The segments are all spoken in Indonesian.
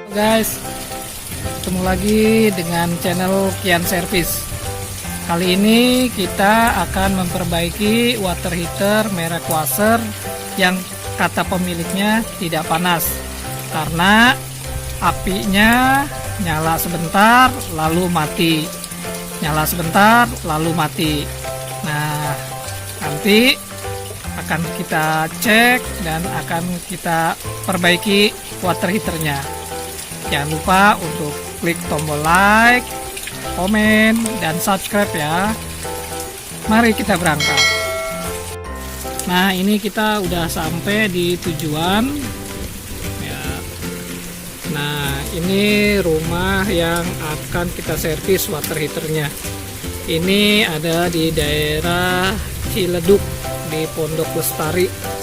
Guys, ketemu lagi dengan channel Kian Service. Kali ini kita akan memperbaiki water heater merek Quasar yang kata pemiliknya tidak panas karena apinya nyala sebentar lalu mati, nyala sebentar lalu mati. Nah, nanti akan kita cek dan akan kita perbaiki water heaternya. Jangan lupa untuk klik tombol like, komen, dan subscribe ya. Mari kita berangkat. Nah, ini kita udah sampai di tujuan ya. Nah, ini rumah yang akan kita servis water heaternya. Ini ada di daerah Ciledug di Pondok Lestari.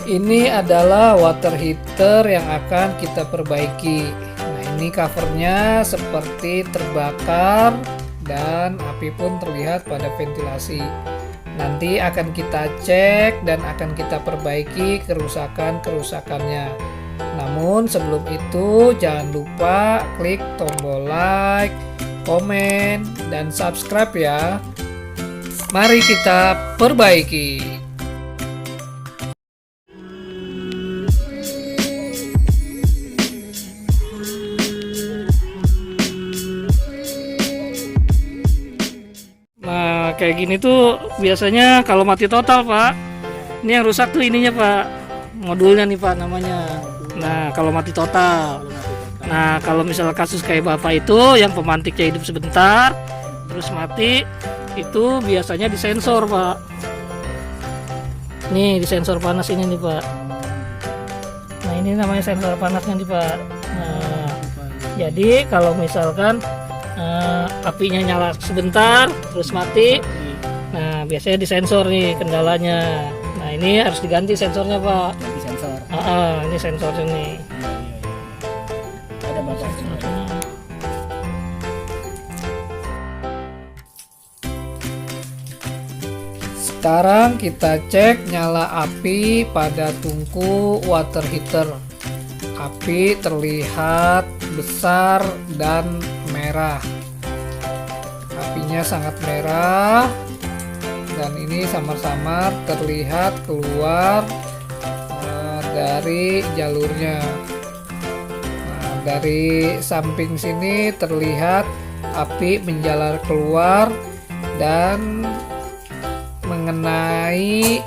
Ini adalah water heater yang akan kita perbaiki. Nah, ini covernya seperti terbakar dan api pun terlihat pada ventilasi. Nanti akan kita cek dan akan kita perbaiki kerusakan-kerusakannya. Namun sebelum itu jangan lupa klik tombol like, komen, dan subscribe ya. Mari kita perbaiki. Nah, kayak gini tuh biasanya kalau mati total, Pak. Ini yang rusak tuh ininya, Pak. Modulnya nih, Pak, namanya. Nah, kalau mati total. Nah, kalau misal kasus kayak Bapak itu yang pemantiknya hidup sebentar terus mati, itu biasanya disensor, Pak. Nih, disensor panas ini nih, Pak. Nah, ini namanya sensor panasnya nih, Pak. Nah, jadi kalau misalkan apinya nyala sebentar terus mati, nah biasanya disensor nih kendalanya. Nah, ini harus diganti sensornya, Pak. Ganti sensor. Ini sensornya nih. Ada berapa sensornya? Sekarang kita cek nyala api pada tungku water heater. Api terlihat besar dan merah. Apinya sangat merah dan ini samar-samar terlihat keluar dari jalurnya. Nah, dari samping sini terlihat api menjalar keluar dan mengenai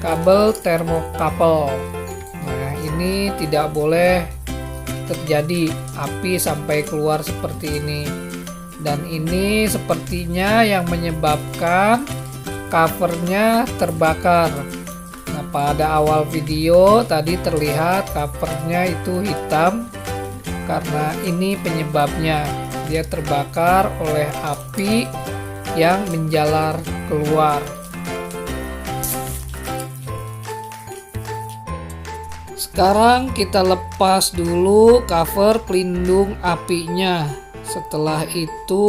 kabel termokapel. Nah, ini tidak boleh terjadi api sampai keluar seperti ini, dan ini sepertinya yang menyebabkan covernya terbakar. Nah, pada awal video tadi terlihat covernya itu hitam karena ini penyebabnya, dia terbakar oleh api yang menjalar keluar. Sekarang kita lepas dulu cover pelindung apinya. Setelah itu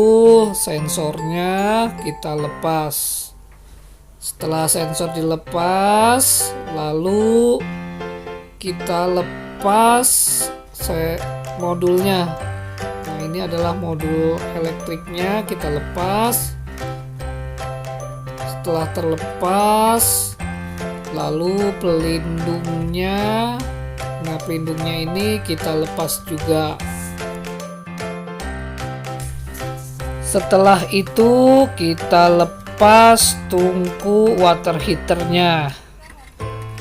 sensornya kita lepas. Setelah sensor dilepas, lalu kita lepas modulnya. Nah, ini adalah modul elektriknya, kita lepas. Setelah terlepas, lalu pelindungnya, nah pelindungnya ini kita lepas juga. Setelah itu kita lepas tungku water heaternya.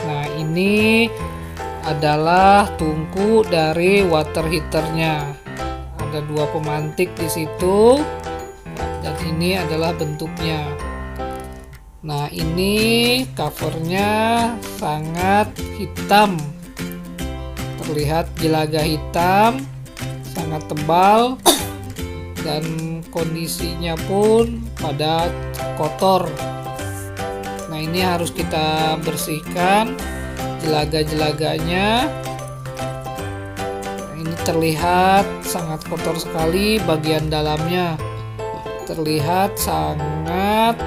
Nah, ini adalah tungku dari water heaternya. Ada dua pemantik di situ dan ini adalah bentuknya. Nah, ini covernya sangat hitam, terlihat jelaga hitam, sangat tebal, dan kondisinya pun pada kotor. Nah, ini harus kita bersihkan jelaga-jelaganya. Nah, ini terlihat sangat kotor sekali, bagian dalamnya terlihat sangat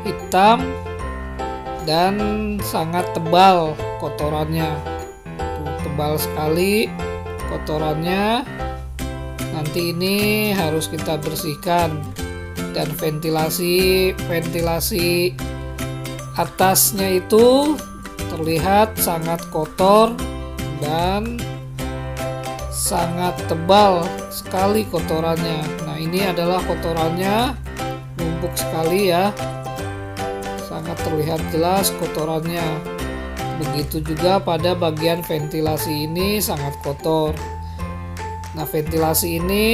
hitam dan sangat tebal kotorannya. Tuh, tebal sekali. kotorannya. Nanti ini harus kita bersihkan, dan ventilasi atasnya itu terlihat sangat kotor dan sangat tebal sekali kotorannya. Nah, ini adalah kotorannya, numpuk sekali ya, sangat terlihat jelas kotorannya. Begitu juga pada bagian ventilasi ini sangat kotor. Nah, ventilasi ini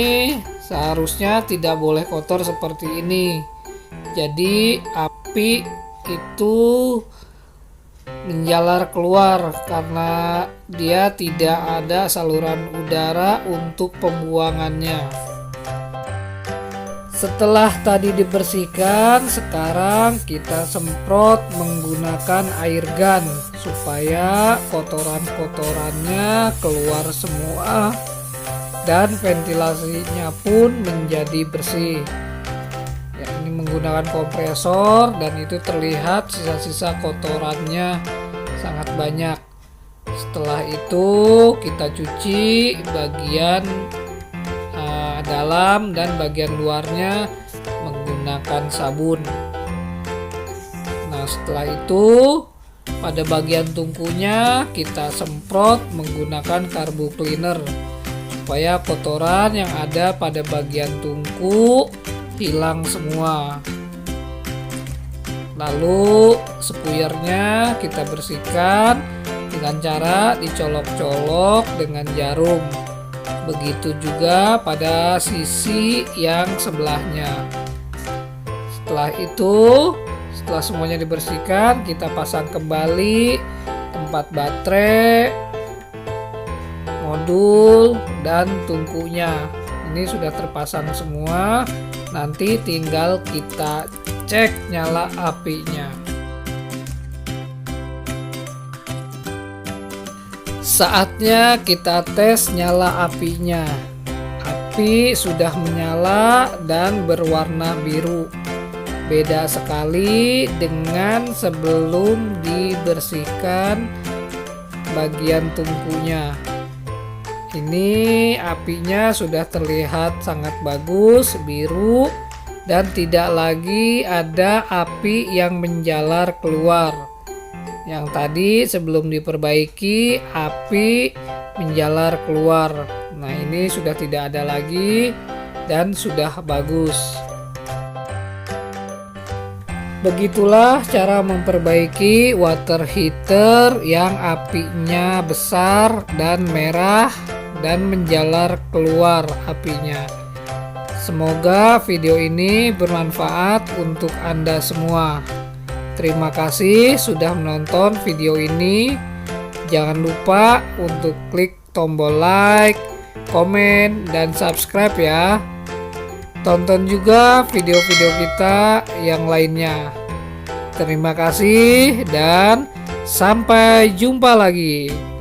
seharusnya tidak boleh kotor seperti ini. Jadi api itu menjalar keluar karena dia tidak ada saluran udara untuk pembuangannya. Setelah tadi dibersihkan, sekarang kita semprot menggunakan air gun supaya kotoran-kotorannya keluar semua dan ventilasinya pun menjadi bersih. Ya, ini menggunakan kompresor dan itu terlihat sisa-sisa kotorannya sangat banyak. Setelah itu kita cuci bagian dalam dan bagian luarnya menggunakan sabun. Nah, setelah itu pada bagian tungkunya kita semprot menggunakan carbo cleaner supaya kotoran yang ada pada bagian tungku hilang semua. Lalu spuyernya kita bersihkan dengan cara dicolok-colok dengan jarum. Begitu juga pada sisi yang sebelahnya. Setelah itu, setelah semuanya dibersihkan, kita pasang kembali tempat baterai, modul, dan tungkunya. Ini sudah terpasang semua. Nanti tinggal kita cek nyala apinya. Saatnya kita tes nyala apinya. Api sudah menyala dan berwarna biru. Beda sekali dengan sebelum dibersihkan bagian tungkunya. Ini apinya sudah terlihat sangat bagus, biru, dan tidak lagi ada api yang menjalar keluar. Yang tadi sebelum diperbaiki api menjalar keluar. Nah, ini sudah tidak ada lagi dan sudah bagus. Begitulah cara memperbaiki water heater yang apinya besar dan merah dan menjalar keluar apinya. Semoga video ini bermanfaat untuk Anda semua. Terima kasih sudah menonton video ini. Jangan lupa untuk klik tombol like, komen, dan subscribe ya. Tonton juga video-video kita yang lainnya. Terima kasih dan sampai jumpa lagi.